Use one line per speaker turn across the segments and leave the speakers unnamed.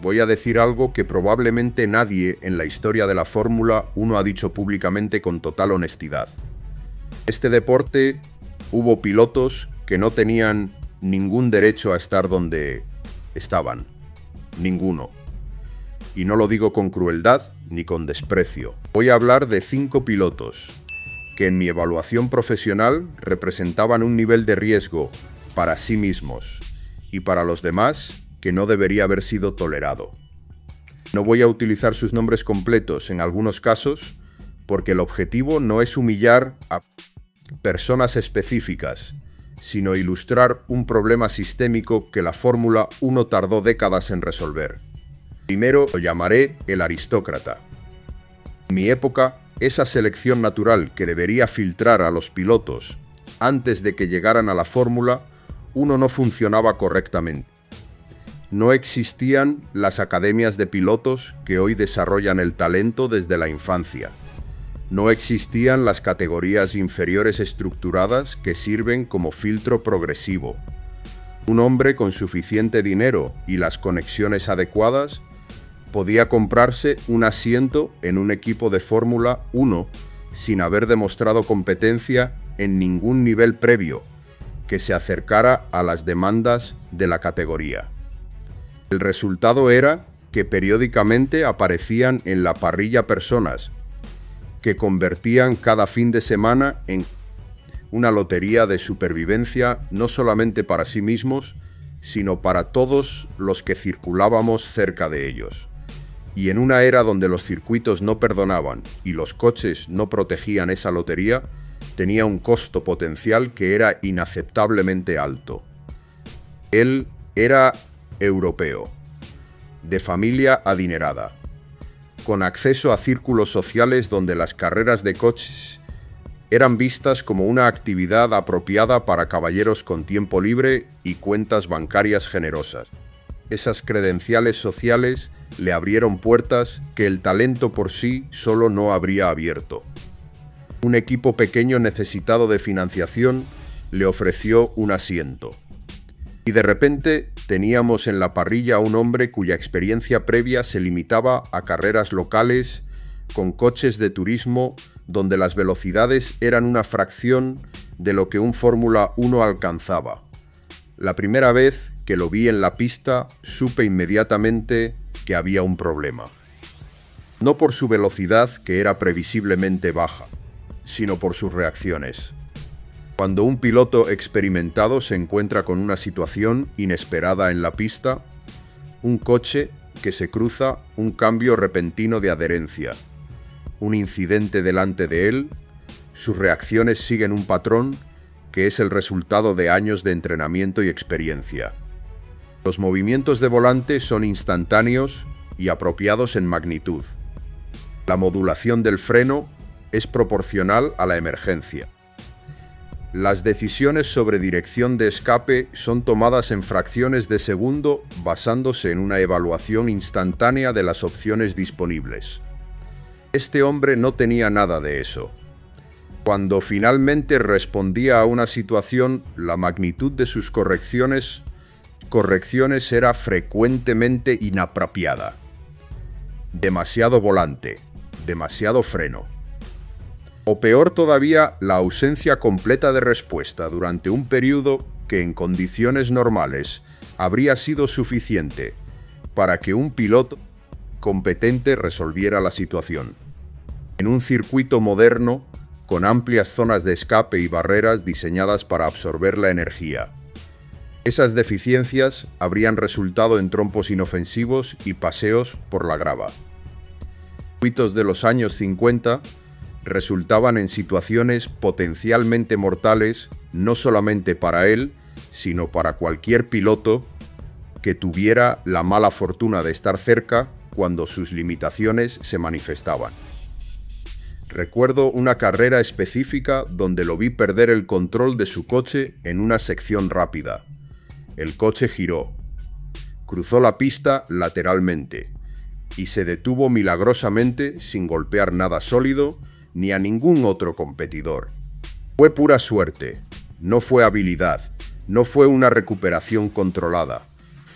Voy a decir algo que probablemente nadie en la historia de la Fórmula 1 ha dicho públicamente con total honestidad. Este deporte hubo pilotos que no tenían ningún derecho a estar donde estaban. Ninguno. Y no lo digo con crueldad ni con desprecio. Voy a hablar de 5 pilotos que en mi evaluación profesional representaban un nivel de riesgo para sí mismos y para los demás que no debería haber sido tolerado. No voy a utilizar sus nombres completos en algunos casos porque el objetivo no es humillar a personas específicas, sino ilustrar un problema sistémico que la Fórmula 1 tardó décadas en resolver. Primero lo llamaré el aristócrata. En mi época, esa selección natural que debería filtrar a los pilotos antes de que llegaran a la Fórmula 1 no funcionaba correctamente. No existían las academias de pilotos que hoy desarrollan el talento desde la infancia. No existían las categorías inferiores estructuradas que sirven como filtro progresivo. Un hombre con suficiente dinero y las conexiones adecuadas podía comprarse un asiento en un equipo de Fórmula 1 sin haber demostrado competencia en ningún nivel previo que se acercara a las demandas de la categoría. El resultado era que periódicamente aparecían en la parrilla personas que convertían cada fin de semana en una lotería de supervivencia no solamente para sí mismos, sino para todos los que circulábamos cerca de ellos. Y en una era donde los circuitos no perdonaban y los coches no protegían esa lotería, tenía un costo potencial que era inaceptablemente alto. Él era europeo, de familia adinerada, con acceso a círculos sociales donde las carreras de coches eran vistas como una actividad apropiada para caballeros con tiempo libre y cuentas bancarias generosas. Esas credenciales sociales le abrieron puertas que el talento por sí solo no habría abierto. Un equipo pequeño necesitado de financiación le ofreció un asiento. Y de repente teníamos en la parrilla a un hombre cuya experiencia previa se limitaba a carreras locales con coches de turismo donde las velocidades eran una fracción de lo que un Fórmula 1 alcanzaba. La primera vez que lo vi en la pista, supe inmediatamente que había un problema. No por su velocidad, que era previsiblemente baja, sino por sus reacciones. Cuando un piloto experimentado se encuentra con una situación inesperada en la pista, un coche que se cruza, un cambio repentino de adherencia, un incidente delante de él, sus reacciones siguen un patrón que es el resultado de años de entrenamiento y experiencia. Los movimientos de volante son instantáneos y apropiados en magnitud. La modulación del freno es proporcional a la emergencia. Las decisiones sobre dirección de escape son tomadas en fracciones de segundo basándose en una evaluación instantánea de las opciones disponibles. Este hombre no tenía nada de eso. Cuando finalmente respondía a una situación, la magnitud de sus correcciones era frecuentemente inapropiada. Demasiado volante, demasiado freno. O peor todavía, la ausencia completa de respuesta durante un periodo que en condiciones normales habría sido suficiente para que un piloto competente resolviera la situación. En un circuito moderno, con amplias zonas de escape y barreras diseñadas para absorber la energía. Esas deficiencias habrían resultado en trompos inofensivos y paseos por la grava. Los circuitos de los años 50 resultaban en situaciones potencialmente mortales no solamente para él, sino para cualquier piloto que tuviera la mala fortuna de estar cerca cuando sus limitaciones se manifestaban. Recuerdo una carrera específica donde lo vi perder el control de su coche en una sección rápida. El coche giró, cruzó la pista lateralmente y se detuvo milagrosamente sin golpear nada sólido ni a ningún otro competidor. Fue pura suerte, no fue habilidad, no fue una recuperación controlada,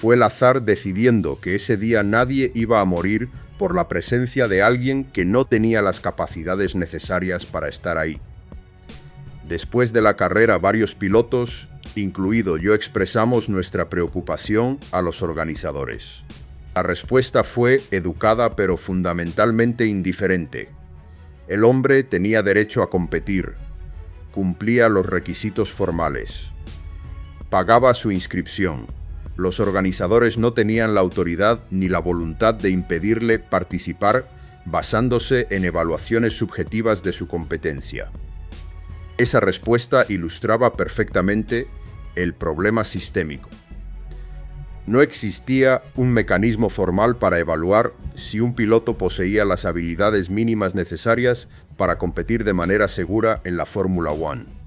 Fue el azar decidiendo que ese día nadie iba a morir por la presencia de alguien que no tenía las capacidades necesarias para estar ahí. Después de la carrera, varios pilotos, incluido yo, expresamos nuestra preocupación a los organizadores. La respuesta fue educada pero fundamentalmente indiferente. El hombre tenía derecho a competir, cumplía los requisitos formales, pagaba su inscripción. Los organizadores no tenían la autoridad ni la voluntad de impedirle participar basándose en evaluaciones subjetivas de su competencia. Esa respuesta ilustraba perfectamente el problema sistémico. No existía un mecanismo formal para evaluar si un piloto poseía las habilidades mínimas necesarias para competir de manera segura en la Fórmula 1.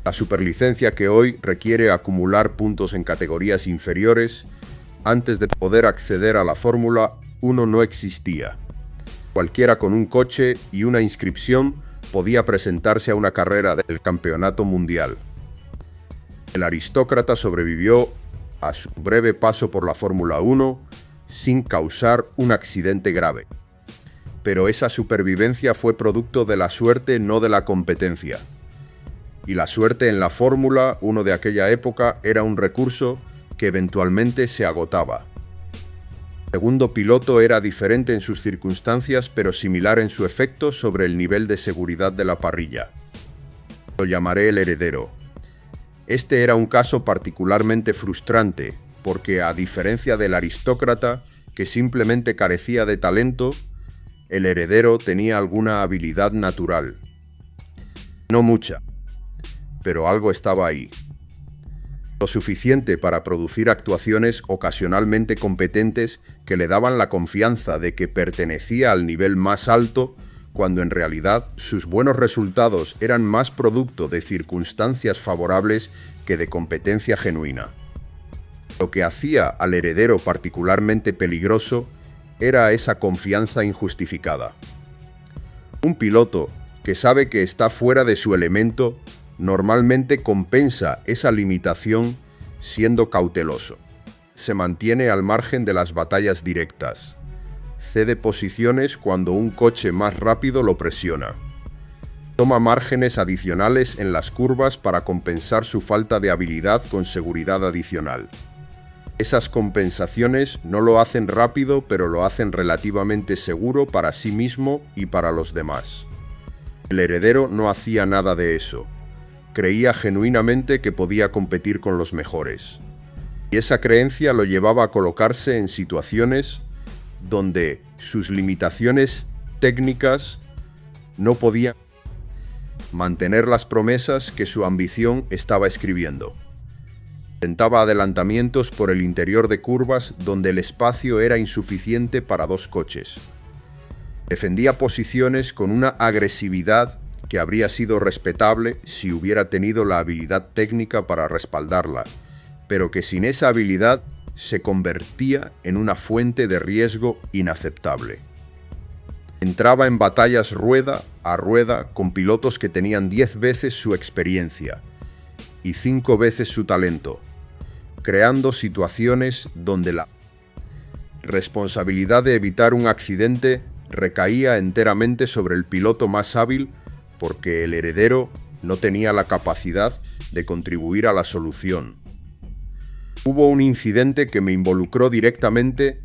La superlicencia que hoy requiere acumular puntos en categorías inferiores antes de poder acceder a la Fórmula 1 no existía. Cualquiera con un coche y una inscripción podía presentarse a una carrera del campeonato mundial. El aristócrata sobrevivió a su breve paso por la Fórmula 1 sin causar un accidente grave. Pero esa supervivencia fue producto de la suerte, no de la competencia. Y la suerte en la Fórmula 1 de aquella época era un recurso que eventualmente se agotaba. El segundo piloto era diferente en sus circunstancias, pero similar en su efecto sobre el nivel de seguridad de la parrilla. Lo llamaré el heredero. Este era un caso particularmente frustrante, porque a diferencia del aristócrata, que simplemente carecía de talento, el heredero tenía alguna habilidad natural. No mucha, pero algo estaba ahí. Lo suficiente para producir actuaciones ocasionalmente competentes que le daban la confianza de que pertenecía al nivel más alto, cuando en realidad sus buenos resultados eran más producto de circunstancias favorables que de competencia genuina. Lo que hacía al heredero particularmente peligroso era esa confianza injustificada. Un piloto que sabe que está fuera de su elemento normalmente compensa esa limitación siendo cauteloso. Se mantiene al margen de las batallas directas. Cede posiciones cuando un coche más rápido lo presiona. Toma márgenes adicionales en las curvas para compensar su falta de habilidad con seguridad adicional. Esas compensaciones no lo hacen rápido, pero lo hacen relativamente seguro para sí mismo y para los demás. El heredero no hacía nada de eso. Creía genuinamente que podía competir con los mejores. Y esa creencia lo llevaba a colocarse en situaciones donde sus limitaciones técnicas no podían mantener las promesas que su ambición estaba escribiendo. Intentaba adelantamientos por el interior de curvas donde el espacio era insuficiente para dos coches. Defendía posiciones con una agresividad que habría sido respetable si hubiera tenido la habilidad técnica para respaldarla, pero que sin esa habilidad se convertía en una fuente de riesgo inaceptable. Entraba en batallas rueda a rueda con pilotos que tenían 10 veces su experiencia y 5 veces su talento, creando situaciones donde la responsabilidad de evitar un accidente recaía enteramente sobre el piloto más hábil, porque el heredero no tenía la capacidad de contribuir a la solución. Hubo un incidente que me involucró directamente,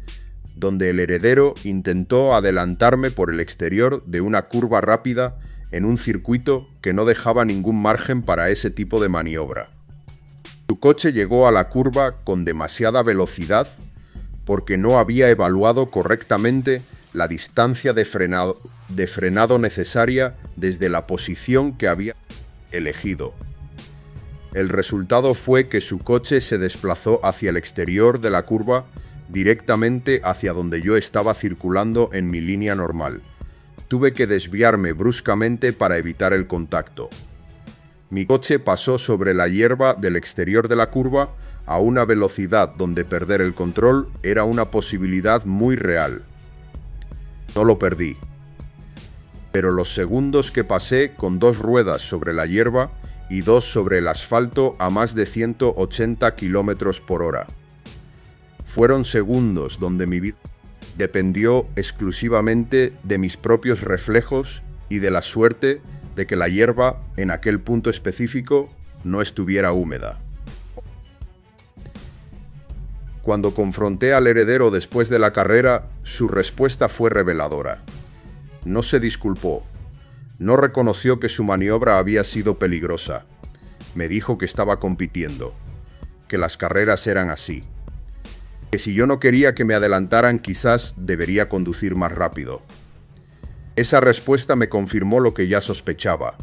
donde el heredero intentó adelantarme por el exterior de una curva rápida en un circuito que no dejaba ningún margen para ese tipo de maniobra. Su coche llegó a la curva con demasiada velocidad porque no había evaluado correctamente la distancia de frenado necesaria desde la posición que había elegido. El resultado fue que su coche se desplazó hacia el exterior de la curva, directamente hacia donde yo estaba circulando en mi línea normal. Tuve que desviarme bruscamente para evitar el contacto. Mi coche pasó sobre la hierba del exterior de la curva a una velocidad donde perder el control era una posibilidad muy real. No lo perdí, pero los segundos que pasé con 2 ruedas sobre la hierba y 2 sobre el asfalto a más de 180 km/h. Fueron segundos donde mi vida dependió exclusivamente de mis propios reflejos y de la suerte de que la hierba en aquel punto específico no estuviera húmeda. Cuando confronté al heredero después de la carrera, su respuesta fue reveladora. No se disculpó. No reconoció que su maniobra había sido peligrosa. Me dijo que estaba compitiendo, que las carreras eran así, que si yo no quería que me adelantaran, quizás debería conducir más rápido. Esa respuesta me confirmó lo que ya sospechaba.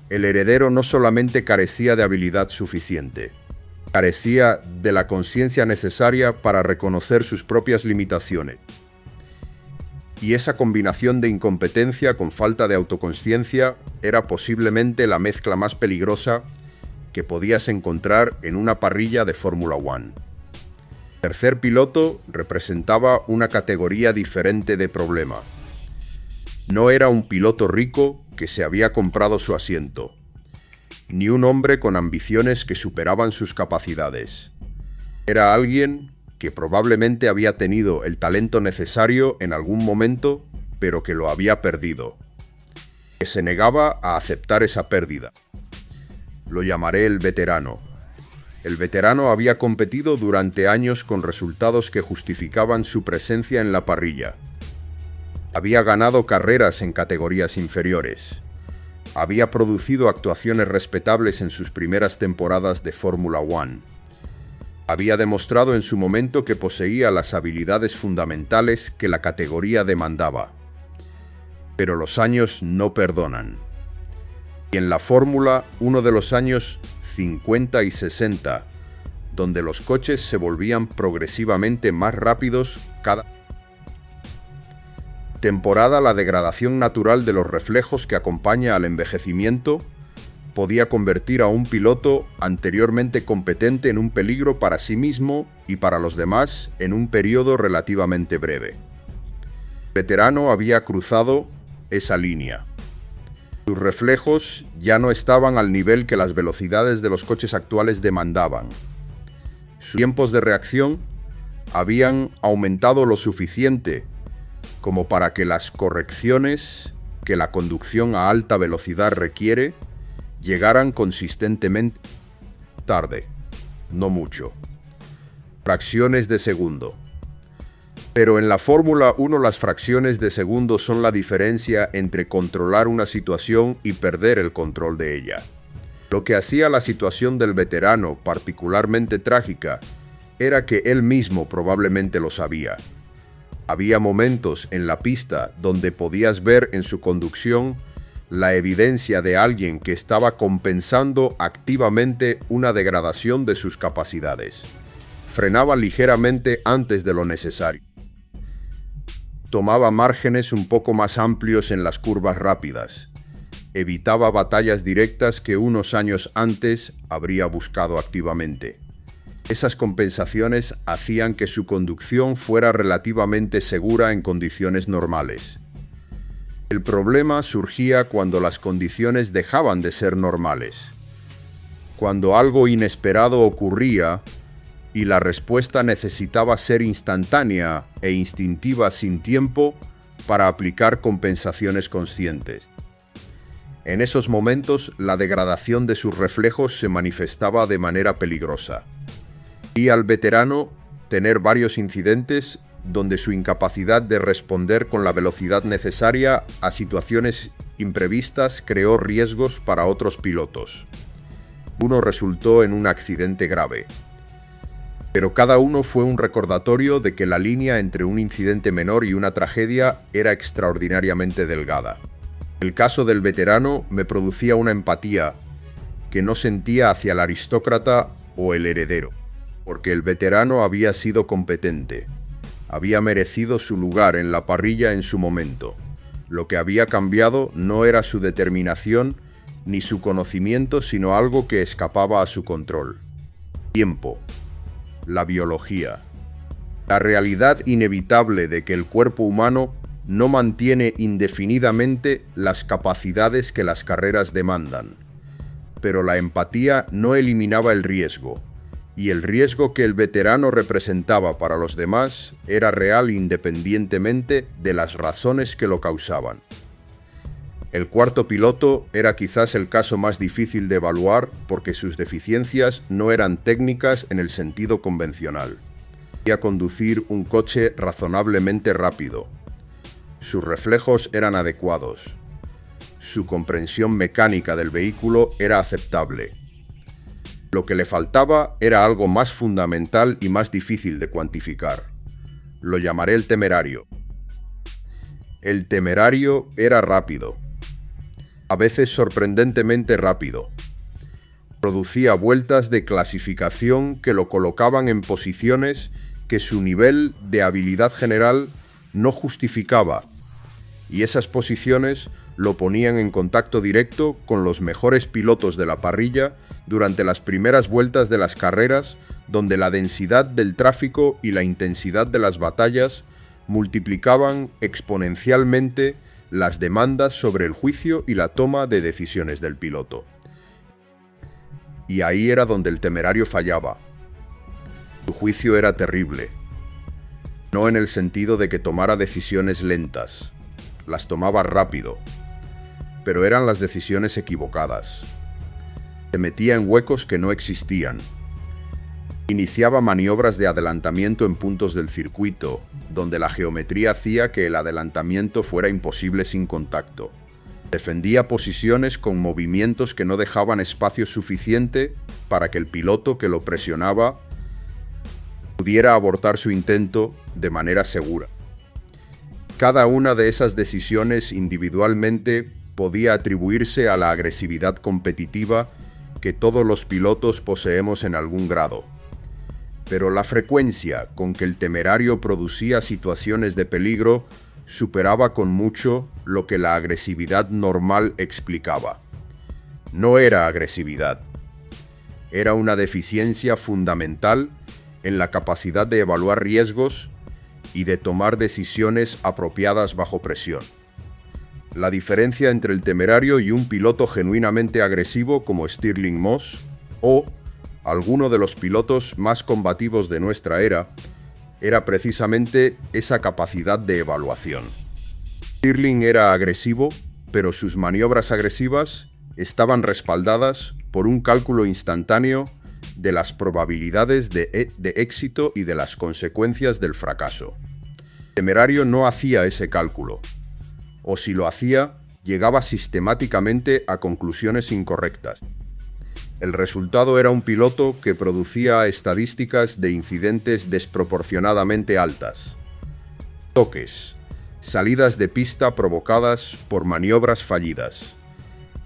El heredero no solamente carecía de habilidad suficiente, carecía de la conciencia necesaria para reconocer sus propias limitaciones. Y esa combinación de incompetencia con falta de autoconsciencia era posiblemente la mezcla más peligrosa que podías encontrar en una parrilla de Fórmula 1. El tercer piloto representaba una categoría diferente de problema. No era un piloto rico que se había comprado su asiento, ni un hombre con ambiciones que superaban sus capacidades. Era alguien que probablemente había tenido el talento necesario en algún momento, pero que lo había perdido, que se negaba a aceptar esa pérdida. Lo llamaré el veterano. El veterano había competido durante años con resultados que justificaban su presencia en la parrilla. Había ganado carreras en categorías inferiores. Había producido actuaciones respetables en sus primeras temporadas de Fórmula 1. Había demostrado en su momento que poseía las habilidades fundamentales que la categoría demandaba. Pero los años no perdonan. Y en la Fórmula, uno de los años 50 y 60, donde los coches se volvían progresivamente más rápidos cada temporada, la degradación natural de los reflejos que acompaña al envejecimiento podía convertir a un piloto anteriormente competente en un peligro para sí mismo y para los demás en un periodo relativamente breve. El veterano había cruzado esa línea. Sus reflejos ya no estaban al nivel que las velocidades de los coches actuales demandaban. Sus tiempos de reacción habían aumentado lo suficiente como para que las correcciones que la conducción a alta velocidad requiere llegaran consistentemente tarde, no mucho, fracciones de segundo. Pero en la Fórmula 1 las fracciones de segundo son la diferencia entre controlar una situación y perder el control de ella. Lo que hacía la situación del veterano particularmente trágica era que él mismo probablemente lo sabía. Había momentos en la pista donde podías ver en su conducción la evidencia de alguien que estaba compensando activamente una degradación de sus capacidades. Frenaba ligeramente antes de lo necesario. Tomaba márgenes un poco más amplios en las curvas rápidas. Evitaba batallas directas que unos años antes habría buscado activamente. Esas compensaciones hacían que su conducción fuera relativamente segura en condiciones normales. El problema surgía cuando las condiciones dejaban de ser normales. Cuando algo inesperado ocurría y la respuesta necesitaba ser instantánea e instintiva sin tiempo para aplicar compensaciones conscientes. En esos momentos, la degradación de sus reflejos se manifestaba de manera peligrosa. Y al veterano tener varios incidentes donde su incapacidad de responder con la velocidad necesaria a situaciones imprevistas creó riesgos para otros pilotos. Uno resultó en un accidente grave. Pero cada uno fue un recordatorio de que la línea entre un incidente menor y una tragedia era extraordinariamente delgada. El caso del veterano me producía una empatía que no sentía hacia el aristócrata o el heredero, porque el veterano había sido competente, había merecido su lugar en la parrilla en su momento. Lo que había cambiado no era su determinación ni su conocimiento, sino algo que escapaba a su control. Tiempo. La biología. La realidad inevitable de que el cuerpo humano no mantiene indefinidamente las capacidades que las carreras demandan. Pero la empatía no eliminaba el riesgo. y el riesgo que el veterano representaba para los demás era real independientemente de las razones que lo causaban. El cuarto piloto era quizás el caso más difícil de evaluar porque sus deficiencias no eran técnicas en el sentido convencional. Podía conducir un coche razonablemente rápido. Sus reflejos eran adecuados. Su comprensión mecánica del vehículo era aceptable. Lo que le faltaba era algo más fundamental y más difícil de cuantificar. Lo llamaré el temerario. El temerario era rápido. A veces sorprendentemente rápido. Producía vueltas de clasificación que lo colocaban en posiciones que su nivel de habilidad general no justificaba, y esas posiciones lo ponían en contacto directo con los mejores pilotos de la parrilla durante las primeras vueltas de las carreras, donde la densidad del tráfico y la intensidad de las batallas multiplicaban exponencialmente las demandas sobre el juicio y la toma de decisiones del piloto. Y ahí era donde el temerario fallaba. Su juicio era terrible. No en el sentido de que tomara decisiones lentas. Las tomaba rápido. Pero eran las decisiones equivocadas. Se metía en huecos que no existían. Iniciaba maniobras de adelantamiento en puntos del circuito, donde la geometría hacía que el adelantamiento fuera imposible sin contacto. Defendía posiciones con movimientos que no dejaban espacio suficiente para que el piloto que lo presionaba pudiera abortar su intento de manera segura. Cada una de esas decisiones individualmente podía atribuirse a la agresividad competitiva que todos los pilotos poseemos en algún grado. Pero la frecuencia con que el temerario producía situaciones de peligro superaba con mucho lo que la agresividad normal explicaba. No era agresividad. Era una deficiencia fundamental en la capacidad de evaluar riesgos y de tomar decisiones apropiadas bajo presión. La diferencia entre el temerario y un piloto genuinamente agresivo como Stirling Moss o alguno de los pilotos más combativos de nuestra era precisamente esa capacidad de evaluación. Stirling era agresivo, pero sus maniobras agresivas estaban respaldadas por un cálculo instantáneo de las probabilidades de éxito y de las consecuencias del fracaso. El temerario no hacía ese cálculo, o si lo hacía, llegaba sistemáticamente a conclusiones incorrectas. El resultado era un piloto que producía estadísticas de incidentes desproporcionadamente altas. Toques, salidas de pista provocadas por maniobras fallidas,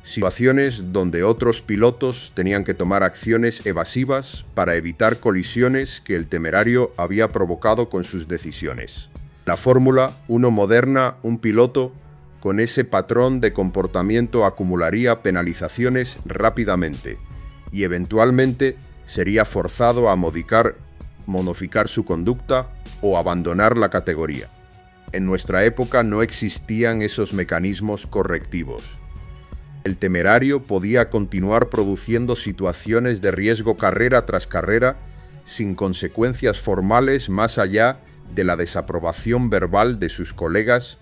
situaciones donde otros pilotos tenían que tomar acciones evasivas para evitar colisiones que el temerario había provocado con sus decisiones. La Fórmula 1 moderna, un piloto con ese patrón de comportamiento acumularía penalizaciones rápidamente y eventualmente sería forzado a modificar su conducta o abandonar la categoría. En nuestra época no existían esos mecanismos correctivos. El temerario podía continuar produciendo situaciones de riesgo carrera tras carrera sin consecuencias formales más allá de la desaprobación verbal de sus colegas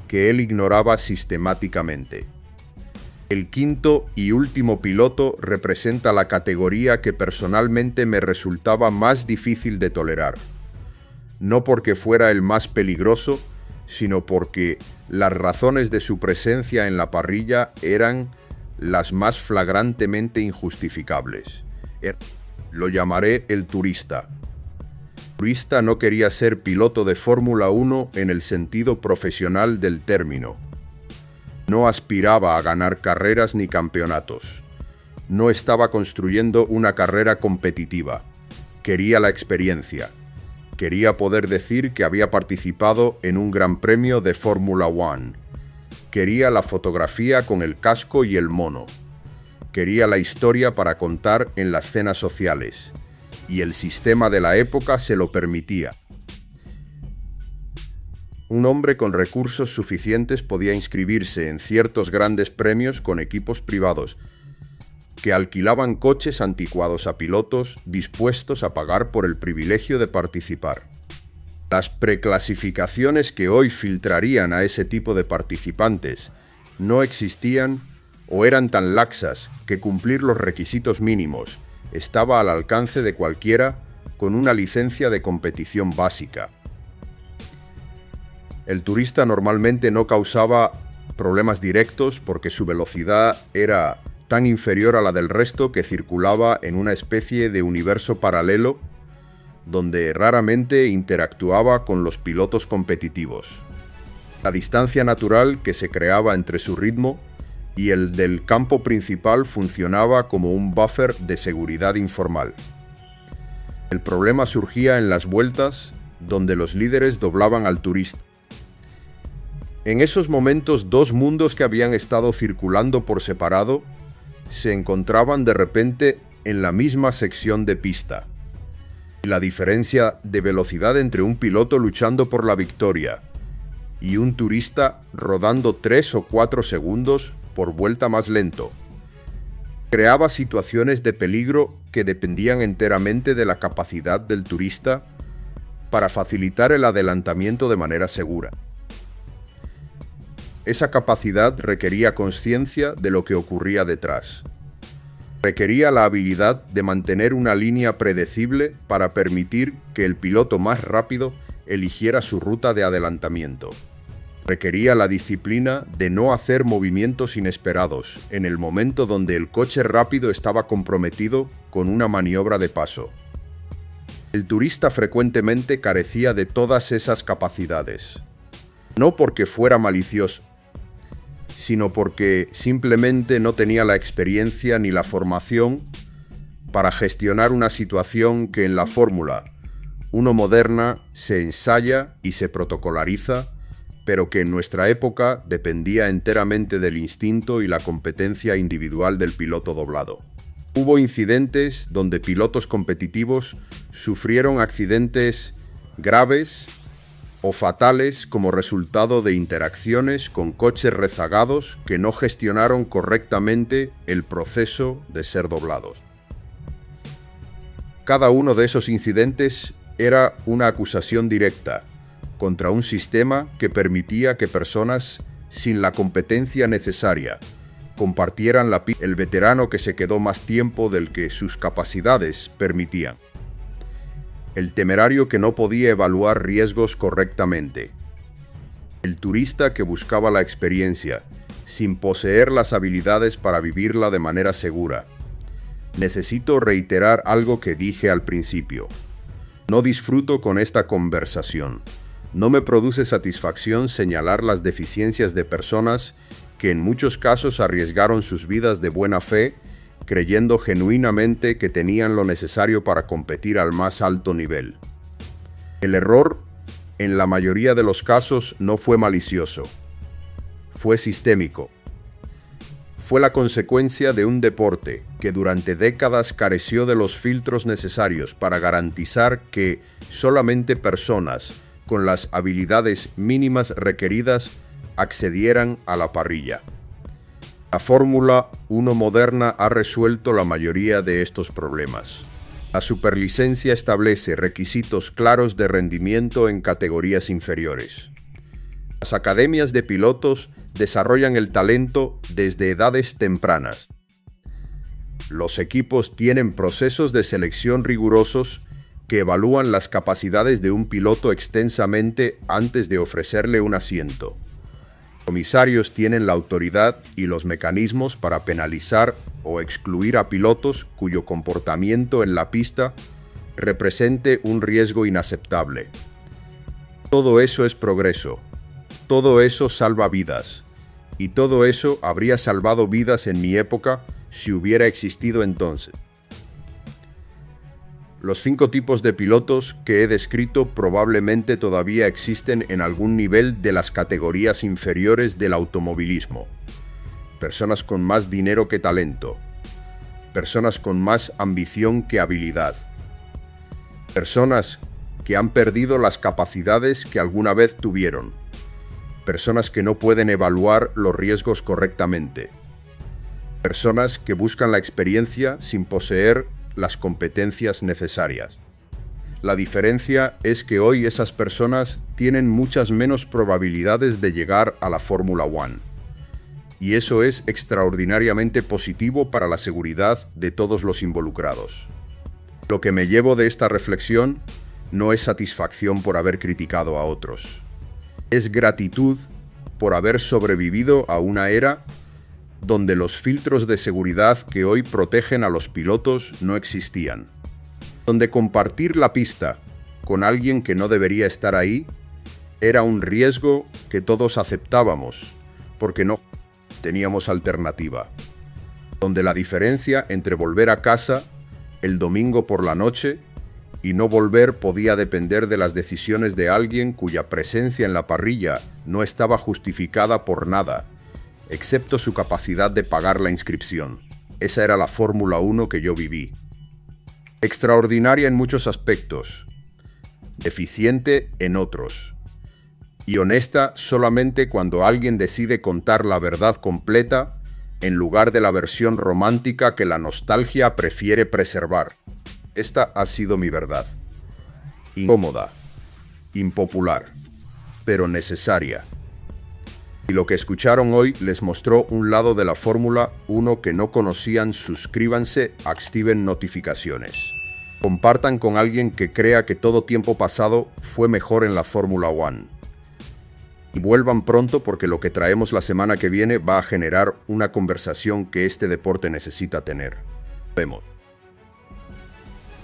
que él ignoraba sistemáticamente. El quinto y último piloto representa la categoría que personalmente me resultaba más difícil de tolerar. No porque fuera el más peligroso, sino porque las razones de su presencia en la parrilla eran las más flagrantemente injustificables. Lo llamaré el turista. El turista no quería ser piloto de Fórmula 1 en el sentido profesional del término. No aspiraba a ganar carreras ni campeonatos. No estaba construyendo una carrera competitiva. Quería la experiencia. Quería poder decir que había participado en un gran premio de Fórmula 1. Quería la fotografía con el casco y el mono. Quería la historia para contar en las cenas sociales. Y el sistema de la época se lo permitía. Un hombre con recursos suficientes podía inscribirse en ciertos grandes premios con equipos privados. que alquilaban coches anticuados a pilotos dispuestos a pagar por el privilegio de participar. Las preclasificaciones que hoy filtrarían a ese tipo de participantes no existían o eran tan laxas que cumplir los requisitos mínimos estaba al alcance de cualquiera con una licencia de competición básica. El turista normalmente no causaba problemas directos porque su velocidad era tan inferior a la del resto que circulaba en una especie de universo paralelo donde raramente interactuaba con los pilotos competitivos. La distancia natural que se creaba entre su ritmo y el del campo principal funcionaba como un buffer de seguridad informal. El problema surgía en las vueltas donde los líderes doblaban al turista. En esos momentos, dos mundos que habían estado circulando por separado se encontraban de repente en la misma sección de pista. Y la diferencia de velocidad entre un piloto luchando por la victoria y un turista rodando 3 o 4 segundos por vuelta más lento creaba situaciones de peligro que dependían enteramente de la capacidad del turista para facilitar el adelantamiento de manera segura. Esa capacidad requería conciencia de lo que ocurría detrás. Requería la habilidad de mantener una línea predecible para permitir que el piloto más rápido eligiera su ruta de adelantamiento. Requería la disciplina de no hacer movimientos inesperados en el momento donde el coche rápido estaba comprometido con una maniobra de paso. El turista frecuentemente carecía de todas esas capacidades, no porque fuera malicioso, sino porque simplemente no tenía la experiencia ni la formación para gestionar una situación que en la Fórmula 1 moderna se ensaya y se protocolariza, pero que en nuestra época dependía enteramente del instinto y la competencia individual del piloto doblado. Hubo incidentes donde pilotos competitivos sufrieron accidentes graves o fatales como resultado de interacciones con coches rezagados que no gestionaron correctamente el proceso de ser doblados. Cada uno de esos incidentes era una acusación directa contra un sistema que permitía que personas sin la competencia necesaria compartieran la pista, el veterano que se quedó más tiempo del que sus capacidades permitían, el temerario que no podía evaluar riesgos correctamente, el turista que buscaba la experiencia sin poseer las habilidades para vivirla de manera segura. Necesito reiterar algo que dije al principio. No disfruto con esta conversación. No me produce satisfacción señalar las deficiencias de personas que en muchos casos arriesgaron sus vidas de buena fe, creyendo genuinamente que tenían lo necesario para competir al más alto nivel. El error, en la mayoría de los casos, no fue malicioso. Fue sistémico. Fue la consecuencia de un deporte que durante décadas careció de los filtros necesarios para garantizar que solamente personas con las habilidades mínimas requeridas accedieran a la parrilla. La Fórmula 1 moderna ha resuelto la mayoría de estos problemas. La superlicencia establece requisitos claros de rendimiento en categorías inferiores. Las academias de pilotos desarrollan el talento desde edades tempranas. Los equipos tienen procesos de selección rigurosos que evalúan las capacidades de un piloto extensamente antes de ofrecerle un asiento. Los comisarios tienen la autoridad y los mecanismos para penalizar o excluir a pilotos cuyo comportamiento en la pista represente un riesgo inaceptable. Todo eso es progreso. Todo eso salva vidas. Y todo eso habría salvado vidas en mi época si hubiera existido entonces. Los 5 tipos de pilotos que he descrito probablemente todavía existen en algún nivel de las categorías inferiores del automovilismo. Personas con más dinero que talento. Personas con más ambición que habilidad. Personas que han perdido las capacidades que alguna vez tuvieron. Personas que no pueden evaluar los riesgos correctamente. Personas que buscan la experiencia sin poseer las competencias necesarias. La diferencia es que hoy esas personas tienen muchas menos probabilidades de llegar a la Fórmula 1. Y eso es extraordinariamente positivo para la seguridad de todos los involucrados. Lo que me llevo de esta reflexión no es satisfacción por haber criticado a otros. Es gratitud por haber sobrevivido a una era donde los filtros de seguridad que hoy protegen a los pilotos no existían. Donde compartir la pista con alguien que no debería estar ahí era un riesgo que todos aceptábamos porque no teníamos alternativa. Donde la diferencia entre volver a casa el domingo por la noche y no volver podía depender de las decisiones de alguien cuya presencia en la parrilla no estaba justificada por nada, excepto su capacidad de pagar la inscripción. Esa era la Fórmula 1 que yo viví. Extraordinaria en muchos aspectos, deficiente en otros, y honesta solamente cuando alguien decide contar la verdad completa en lugar de la versión romántica que la nostalgia prefiere preservar. Esta ha sido mi verdad. Incómoda, impopular, pero necesaria. Si lo que escucharon hoy les mostró un lado de la Fórmula 1 que no conocían, suscríbanse, activen notificaciones. Compartan con alguien que crea que todo tiempo pasado fue mejor en la Fórmula 1. Y vuelvan pronto porque lo que traemos la semana que viene va a generar una conversación que este deporte necesita tener. Vemos.